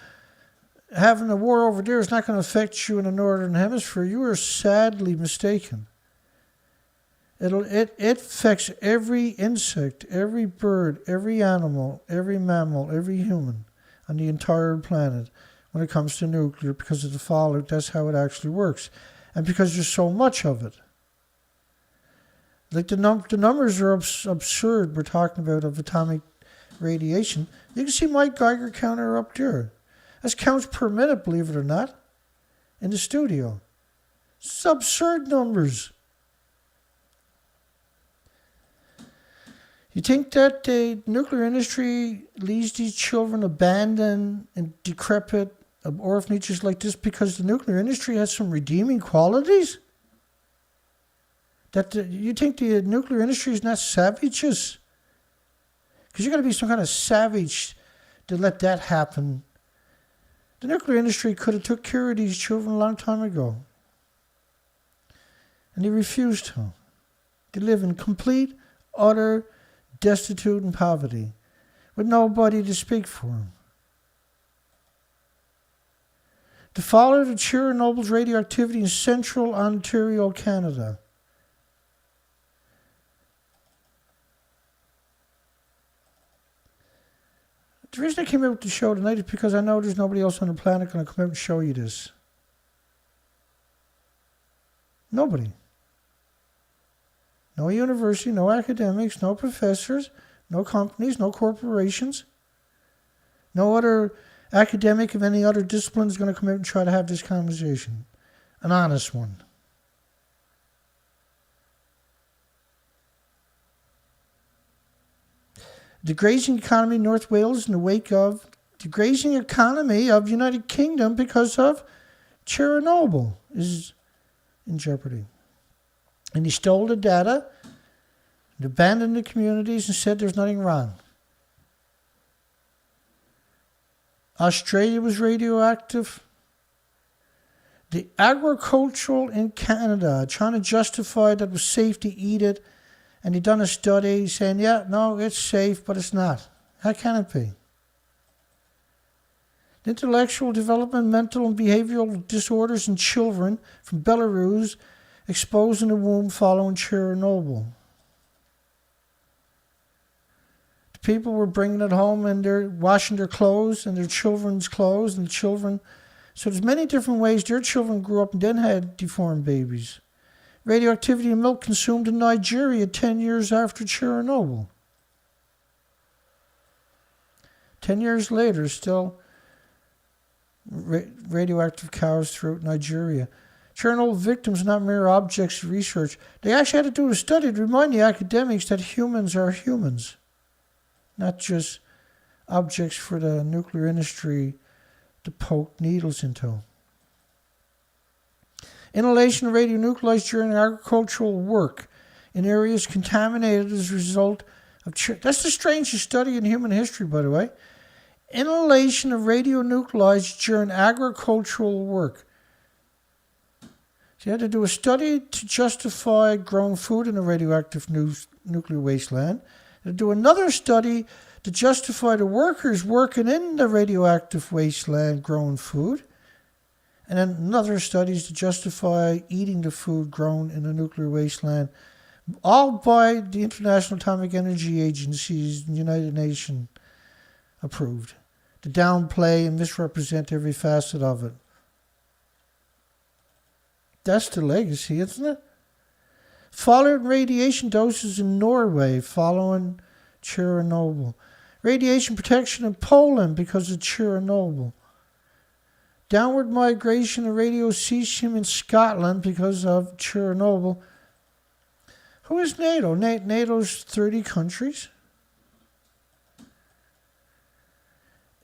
Speaker 1: having a war over there, is not going to affect you in the Northern Hemisphere, you are sadly mistaken. It affects every insect, every bird, every animal, every mammal, every human on the entire planet when it comes to nuclear, because of the fallout. That's how it actually works. And because there's so much of it. Like the numbers are absurd we're talking about of atomic radiation. You can see my Geiger counter up there. That's counts per minute, believe it or not, in the studio. It's absurd numbers. You think that the nuclear industry leaves these children abandoned and decrepit orphanages like this because the nuclear industry has some redeeming qualities? You think the nuclear industry is not savages? Because you're going to be some kind of savage to let that happen. The nuclear industry could have took care of these children a long time ago. And they refused to. They live in complete, utter destitute and poverty, with nobody to speak for them. The fallout of Chernobyl's radioactivity in central Ontario, Canada. The reason I came out with the show tonight is because I know there's nobody else on the planet going to come out and show you this. Nobody. No university, no academics, no professors, no companies, no corporations. No other academic of any other discipline is going to come out and try to have this conversation. An honest one. The grazing economy in North Wales in the wake of the grazing economy of United Kingdom because of Chernobyl is in jeopardy. And he stole the data, and abandoned the communities and said there's nothing wrong. Australia was radioactive. The agricultural in Canada trying to justify that it was safe to eat it, and they done a study saying, yeah, no, it's safe, but it's not. How can it be? The intellectual development, mental and behavioral disorders in children from Belarus exposed in the womb following Chernobyl. The people were bringing it home and they're washing their clothes and their children's clothes and the children. So there's many different ways their children grew up and then had deformed babies. Radioactivity in milk consumed in Nigeria 10 years after Chernobyl. 10 years later, still radioactive cows throughout Nigeria. Chernobyl victims are not mere objects of research. They actually had to do a study to remind the academics that humans are humans, not just objects for the nuclear industry to poke needles into. Inhalation of radionuclides during agricultural work in areas contaminated as a result of... That's the strangest study in human history, by the way. Inhalation of radionuclides during agricultural work. So you had to do a study to justify growing food in a radioactive nuclear wasteland. You had to do another study to justify the workers working in the radioactive wasteland growing food. And then another studies to justify eating the food grown in a nuclear wasteland. All by the International Atomic Energy Agency's United Nations approved. To downplay and misrepresent every facet of it. That's the legacy, isn't it? Fallout radiation doses in Norway following Chernobyl. Radiation protection in Poland because of Chernobyl. Downward migration of radiocesium in Scotland because of Chernobyl. Who is NATO? NATO's 30 countries.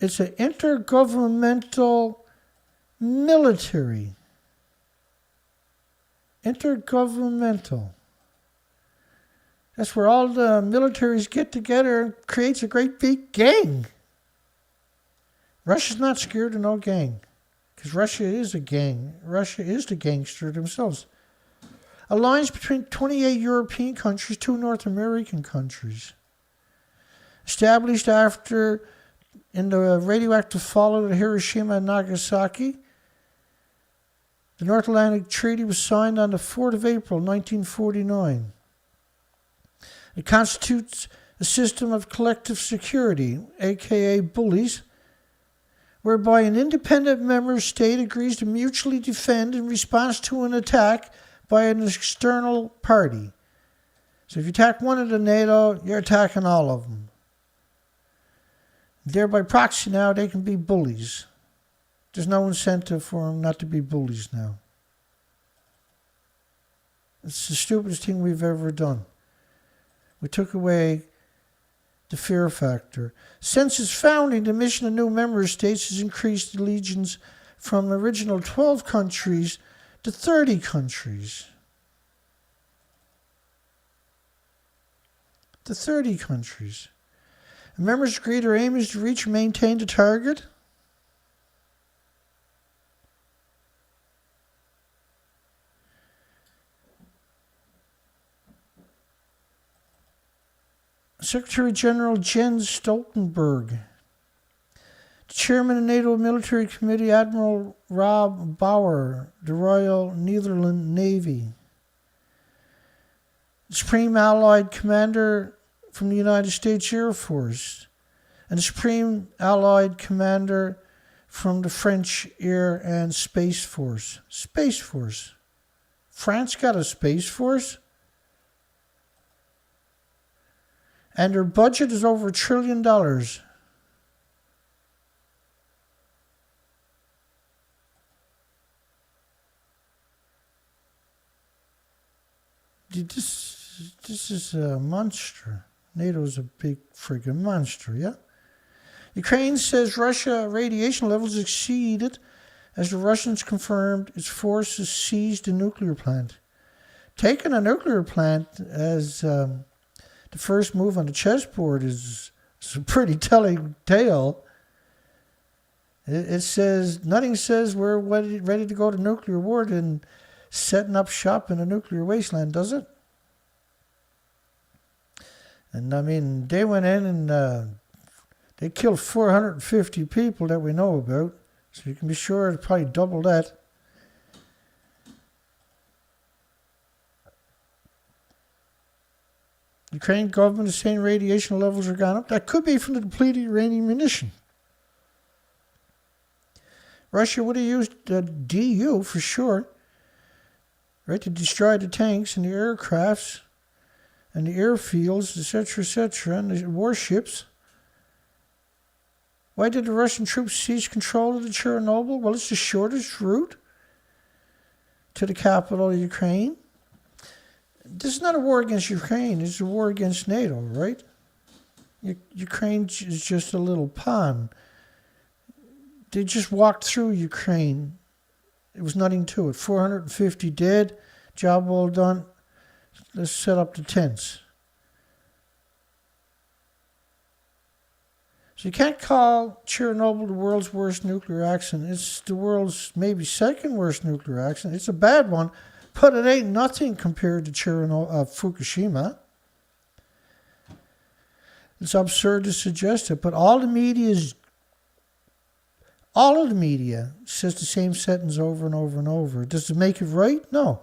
Speaker 1: It's an intergovernmental military. Intergovernmental. That's where all the militaries get together and creates a great big gang. Russia's not scared of no gang. Because Russia is a gang. Russia is the gangster themselves. Alliance between 28 European countries, 2 North American countries. Established after, in the radioactive fallout of Hiroshima and Nagasaki, the North Atlantic Treaty was signed on the 4th of April, 1949. It constitutes a system of collective security, aka bullies, whereby an independent member state agrees to mutually defend in response to an attack by an external party. So if you attack one of the NATO, you're attacking all of them. Thereby proxy now, they can be bullies. There's no incentive for them not to be bullies now. It's the stupidest thing we've ever done. We took away the fear factor. Since its founding, the mission of new member states has increased the legions from the original 12 countries to 30 countries. To 30 countries. The members agree their aim is to reach and maintain the target. Secretary General Jens Stoltenberg, the Chairman of NATO Military Committee, Admiral Rob Bauer, the Royal Netherlands Navy, the Supreme Allied Commander from the United States Air Force, and the Supreme Allied Commander from the French Air and Space Force. Space Force. France got a Space Force? And their budget is over $1 trillion. This is a monster. NATO's a big friggin' monster, yeah? Ukraine says Russia radiation levels exceeded as the Russians confirmed its forces seized a nuclear plant. Taking a nuclear plant as the first move on the chessboard is a pretty telling tale. It says, nothing says we're ready to go to nuclear war than setting up shop in a nuclear wasteland, does it? And I mean, they went in and they killed 450 people that we know about. So you can be sure it's probably double that. Ukraine government is saying radiation levels are gone up. That could be from the depleted uranium munition. Russia would have used the DU for sure, right, to destroy the tanks and the aircrafts and the airfields, etc., and the warships. Why did the Russian troops seize control of the Chernobyl? Well, it's the shortest route to the capital of Ukraine. This is not a war against Ukraine. It's a war against NATO, right? Ukraine is just a little pawn. They just walked through Ukraine. It was nothing to it. 450 dead. Job well done. Let's set up the tents. So you can't call Chernobyl the world's worst nuclear accident. It's the world's maybe second worst nuclear accident. It's a bad one. But it ain't nothing compared to Fukushima. It's absurd to suggest it, but all of the media says the same sentence over and over and over. Does it make it right? No.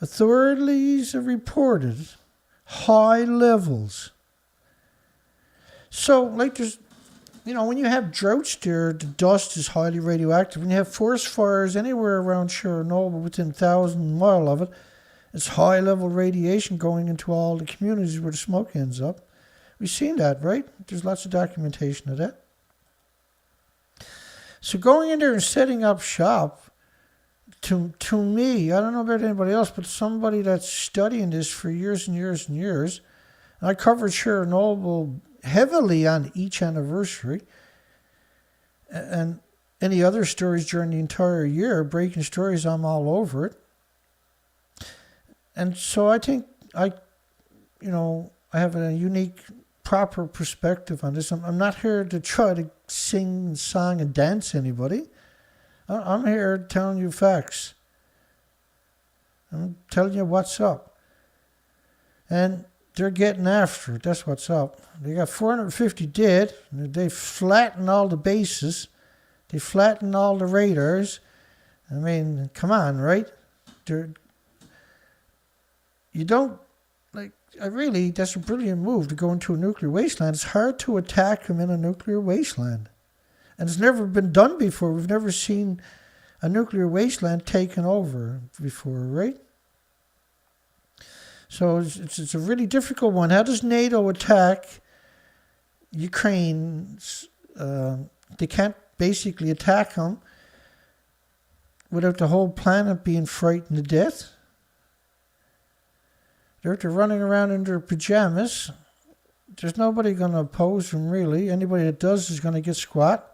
Speaker 1: Authorities have reported high levels. So, like there's, when you have droughts there, the dust is highly radioactive. When you have forest fires anywhere around Chernobyl, within 1,000 miles of it, it's high-level radiation going into all the communities where the smoke ends up. We've seen that, right? There's lots of documentation of that. So going in there and setting up shop, to me, I don't know about anybody else, but somebody that's studying this for years and years and years, and I covered Chernobyl heavily on each anniversary, and any other stories during the entire year, breaking stories, I'm all over it. And so I think I have a unique, proper perspective on this. I'm not here to try to sing, song, and dance anybody. I'm here telling you facts. I'm telling you what's up. And they're getting after it. That's what's up. They got 450 dead. They flattened all the bases. They flattened all the radars. I mean, come on, right? That's a brilliant move to go into a nuclear wasteland. It's hard to attack them in a nuclear wasteland. And it's never been done before. We've never seen a nuclear wasteland taken over before, right? So it's a really difficult one. How does NATO attack Ukraine? They can't basically attack them without the whole planet being frightened to death. They're running around in their pajamas. There's nobody going to oppose them, really. Anybody that does is going to get squat.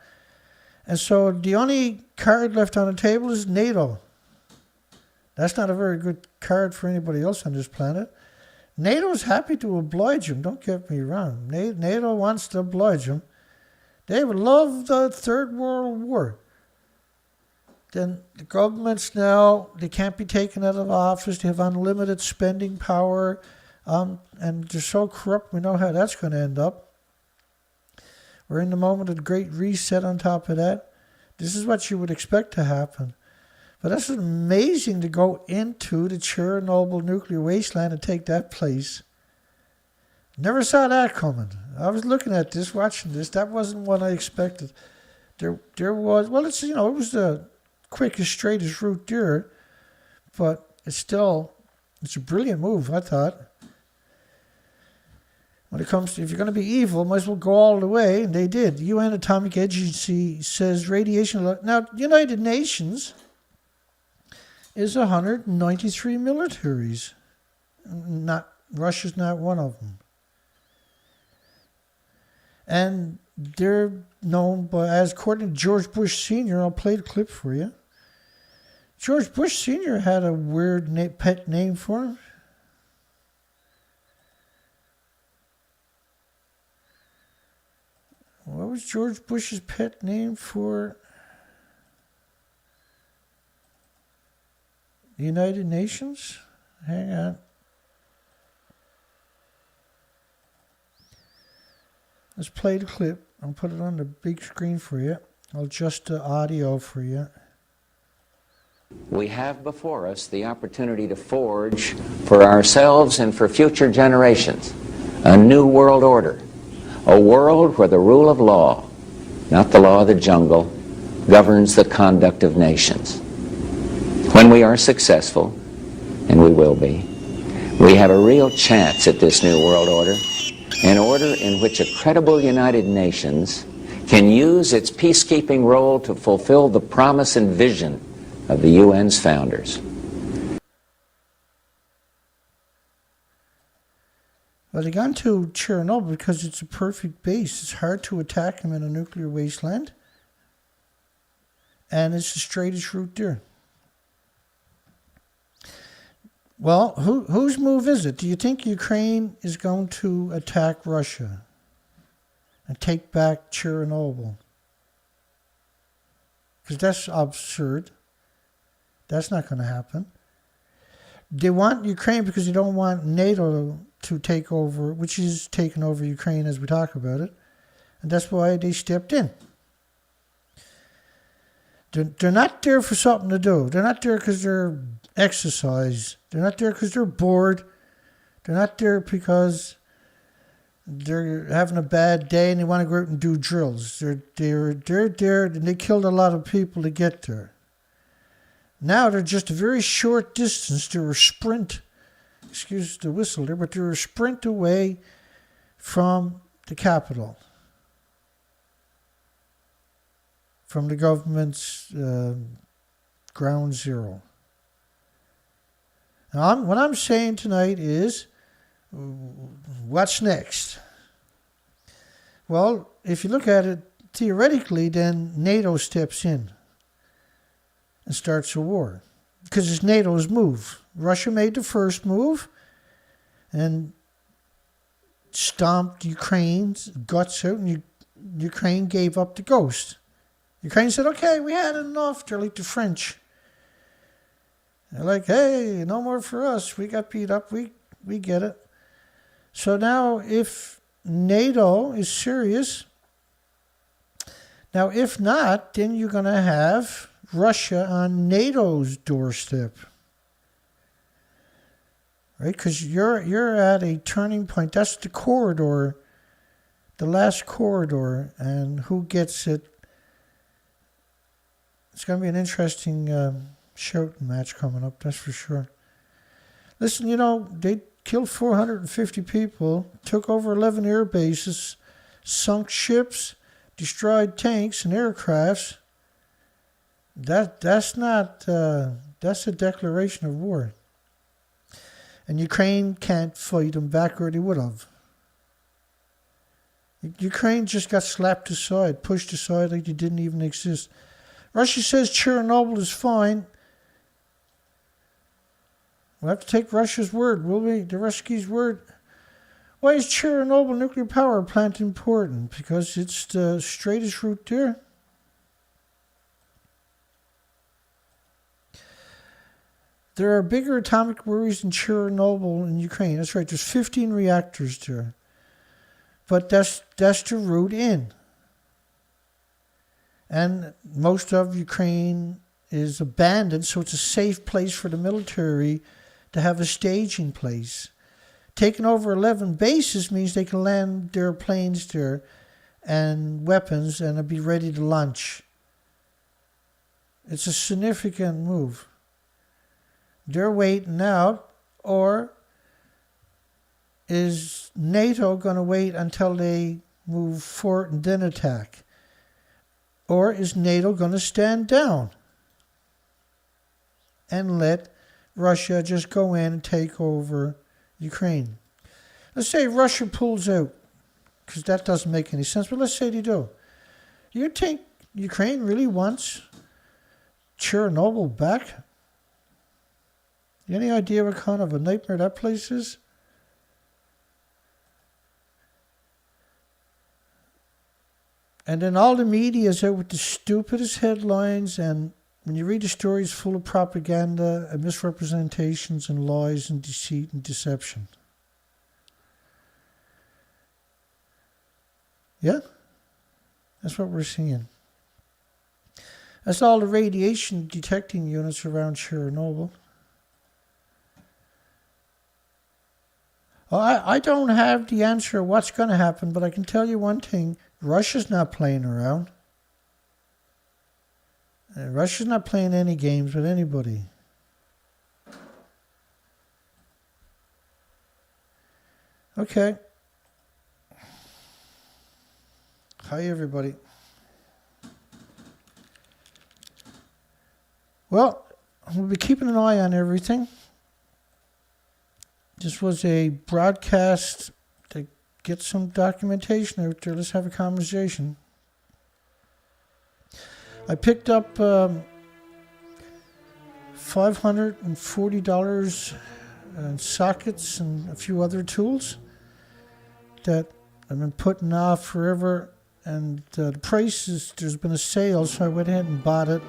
Speaker 1: And so the only card left on the table is NATO. That's not a very good card for anybody else on this planet. NATO's happy to oblige them, don't get me wrong. NATO wants to oblige them. They would love the Third World War. Then the governments now, they can't be taken out of office. They have unlimited spending power. And they're so corrupt, we know how that's going to end up. We're in the moment of the Great Reset on top of that. This is what you would expect to happen. But that's amazing to go into the Chernobyl nuclear wasteland and take that place. Never saw that coming. I was looking at this, watching this. That wasn't what I expected. There was, well, it was the quickest, straightest route there. But it's a brilliant move, I thought. When it comes to, if you're going to be evil, might as well go all the way, and they did. The UN Atomic Agency says radiation. Now, United Nations is 193 militaries. Russia's not one of them. And they're known as, according to George Bush Sr., I'll play the clip for you. George Bush Sr. had a weird pet name for him. What was George Bush's pet name for the United Nations? Hang on. Let's play the clip. I'll put it on the big screen for you. I'll adjust the audio for you.
Speaker 3: We have before us the opportunity to forge for ourselves and for future generations a new world order. A world where the rule of law, not the law of the jungle, governs the conduct of nations. When we are successful, and we will be, we have a real chance at this new world order, an order in which a credible United Nations can use its peacekeeping role to fulfill the promise and vision of the UN's founders.
Speaker 1: Well, they got to Chernobyl because it's a perfect base. It's hard to attack them in a nuclear wasteland. And it's the straightest route there. Well, whose move is it? Do you think Ukraine is going to attack Russia and take back Chernobyl? Because that's absurd. That's not going to happen. They want Ukraine because they don't want NATO to take over, which is taking over Ukraine as we talk about it. And that's why they stepped in. They're not there for something to do. They're not there because they're exercise. They're not there because they're bored. They're not there because they're having a bad day and they want to go out and do drills. They're there and they killed a lot of people to get there. Now they're just a very short distance. They're a sprint. Excuse the whistle there, but they're a sprint away from the capital. from the government's ground zero. Now, what I'm saying tonight is, what's next? Well, if you look at it theoretically, then NATO steps in and starts a war. Because it's NATO's move. Russia made the first move and stomped Ukraine's guts out, and Ukraine gave up the ghost. Ukraine said, okay, we had enough. They're like the French. They're like, hey, no more for us. We got beat up. We get it. So now if NATO is serious, now if not, then you're going to have Russia on NATO's doorstep. Right? Because you're at a turning point. That's the corridor, the last corridor, and who gets it. It's going to be an interesting shouting match coming up, that's for sure. Listen, they killed 450 people, took over 11 air bases, sunk ships, destroyed tanks and aircrafts. That's a declaration of war. And Ukraine can't fight them back, or they would have. Ukraine just got slapped aside, pushed aside like they didn't even exist. Russia says Chernobyl is fine. We'll have to take Russia's word, will we? The Ruskies' word. Why is Chernobyl nuclear power plant important? Because it's the straightest route there. There are bigger atomic worries in Chernobyl in Ukraine. That's right, there's 15 reactors there. But that's the route in. And most of Ukraine is abandoned, so it's a safe place for the military to have a staging place. Taking over 11 bases means they can land their planes there and weapons and be ready to launch. It's a significant move. They're waiting out, or is NATO going to wait until they move forward and then attack? Or is NATO going to stand down and let Russia just go in and take over Ukraine? Let's say Russia pulls out, because that doesn't make any sense, but let's say they do. You think Ukraine really wants Chernobyl back? Any idea what kind of a nightmare that place is? And then all the media is out with the stupidest headlines, and when you read the stories, full of propaganda and misrepresentations and lies and deceit and deception. Yeah? That's what we're seeing. That's all the radiation detecting units around Chernobyl. I don't have the answer of what's going to happen, but I can tell you one thing. Russia's not playing around. Russia's not playing any games with anybody. Okay. Hi, everybody. Well, we'll be keeping an eye on everything. This was a broadcast to get some documentation out there. Let's have a conversation. I picked up $540 in sockets and a few other tools that I've been putting off forever. And the price is, there's been a sale, so I went ahead and bought it.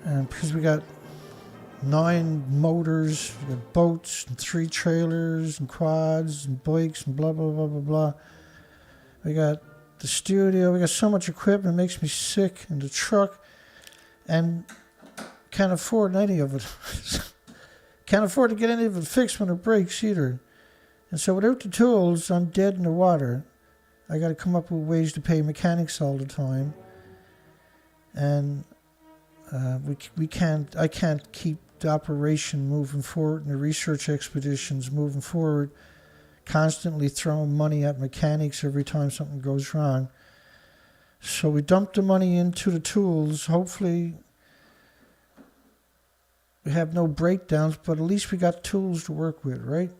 Speaker 1: And because we got 9 motors, we got boats and 3 trailers and quads and bikes and blah, blah, blah, blah, blah. We got the studio. We got so much equipment, it makes me sick. And the truck. And can't afford any of it. Can't afford to get any of it fixed when it breaks either. And so without the tools, I'm dead in the water. I got to come up with ways to pay mechanics all the time. And I can't keep the operation moving forward and the research expeditions moving forward constantly throwing money at mechanics every time something goes wrong. So we dump the money into the tools. Hopefully we have no breakdowns, but at least we got tools to work with, right?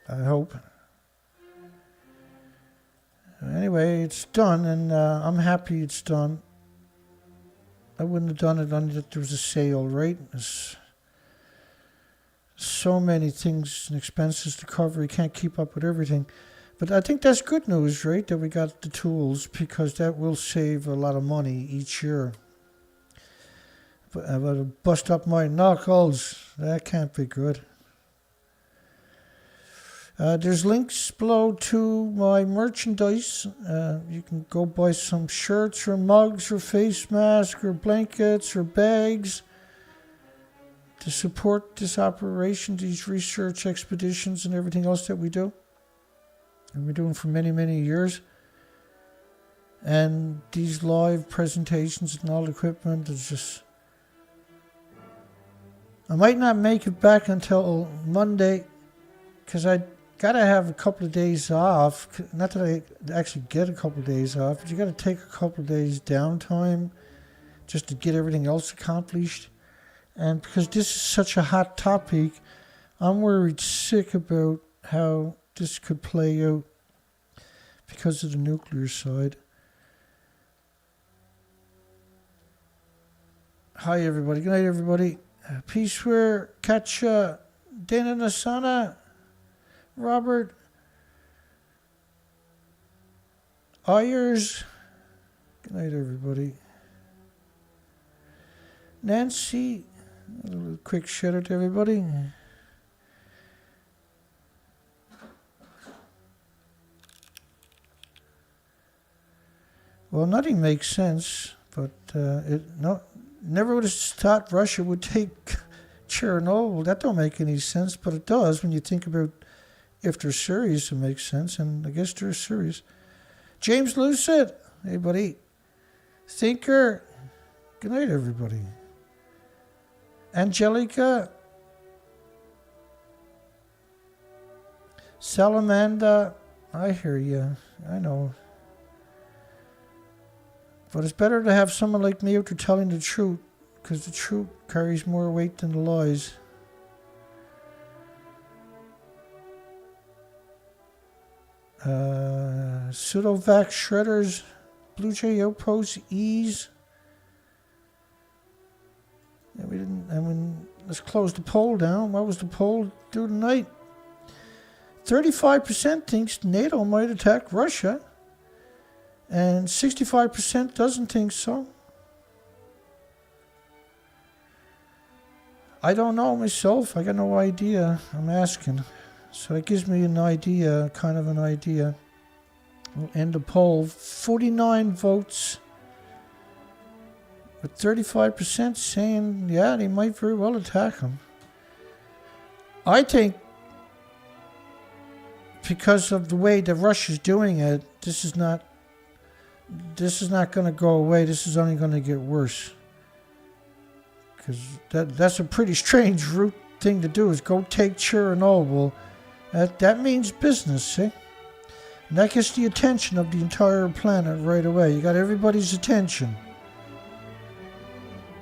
Speaker 1: I hope. Anyway, it's done, and I'm happy it's done. I wouldn't have done it unless there was a sale, right? There's so many things and expenses to cover. You can't keep up with everything. But I think that's good news, right? That we got the tools, because that will save a lot of money each year. But I'm going to bust up my knuckles. That can't be good. There's links below to my merchandise. You can go buy some shirts or mugs or face masks or blankets or bags to support this operation, these research expeditions and everything else that we do. And we're doing for many, many years. And these live presentations and all the equipment is just... I might not make it back until Monday, because I gotta have a couple of days off. Not that I actually get a couple of days off, but you gotta take a couple of days downtime just to get everything else accomplished. And because this is such a hot topic, I'm worried sick about how this could play out because of the nuclear side. Hi everybody, good night everybody. Peace, we're catch Dana Nasana, Robert Ayers. Good night, everybody. Nancy, a little quick shout out to everybody. Well, nothing makes sense, but never would have thought Russia would take Chernobyl. That don't make any sense, but it does when you think about if they're serious. It makes sense, and I guess they're serious. James Lucid, hey buddy. Thinker, good night everybody. Angelica, Salamander, I hear you, I know. But it's better to have someone like me out there telling the truth, because the truth carries more weight than the lies. Pseudovac Shredders, Blue Jay Outpost, Ease. Yeah, we didn't. I mean, let's close the poll down. What was the poll do tonight? 35% thinks NATO might attack Russia, and 65% doesn't think so. I don't know myself. I got no idea. I'm asking. So that gives me an idea, kind of an idea. We'll end the poll. 49 votes, with 35% saying, yeah, they might very well attack them. I think because of the way that Russia's doing it, this is not going to go away. This is only going to get worse. Because that's a pretty strange route thing to do, is go take Chernobyl. That means business, see? And that gets the attention of the entire planet right away. You got everybody's attention.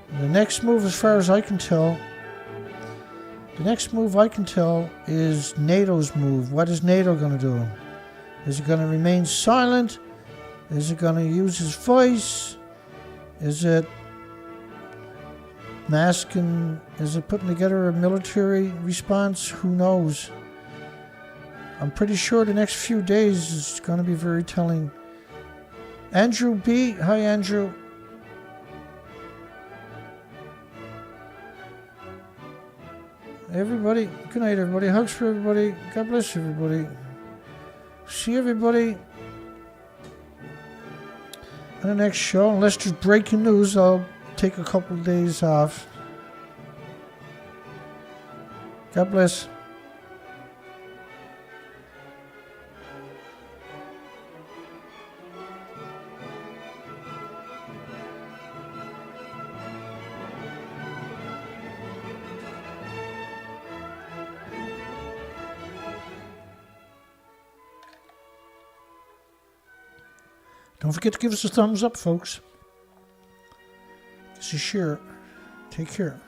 Speaker 1: And the next move, as far as I can tell, is NATO's move. What is NATO going to do? Is it going to remain silent? Is it going to use its voice? Is it masking? Is it putting together a military response? Who knows? I'm pretty sure the next few days is going to be very telling. Andrew B. Hi, Andrew. Everybody, good night, everybody. Hugs for everybody. God bless everybody. See everybody on the next show. Unless there's breaking news, I'll take a couple of days off. God bless. Don't forget to give us a thumbs up, folks. This is Share. Take care.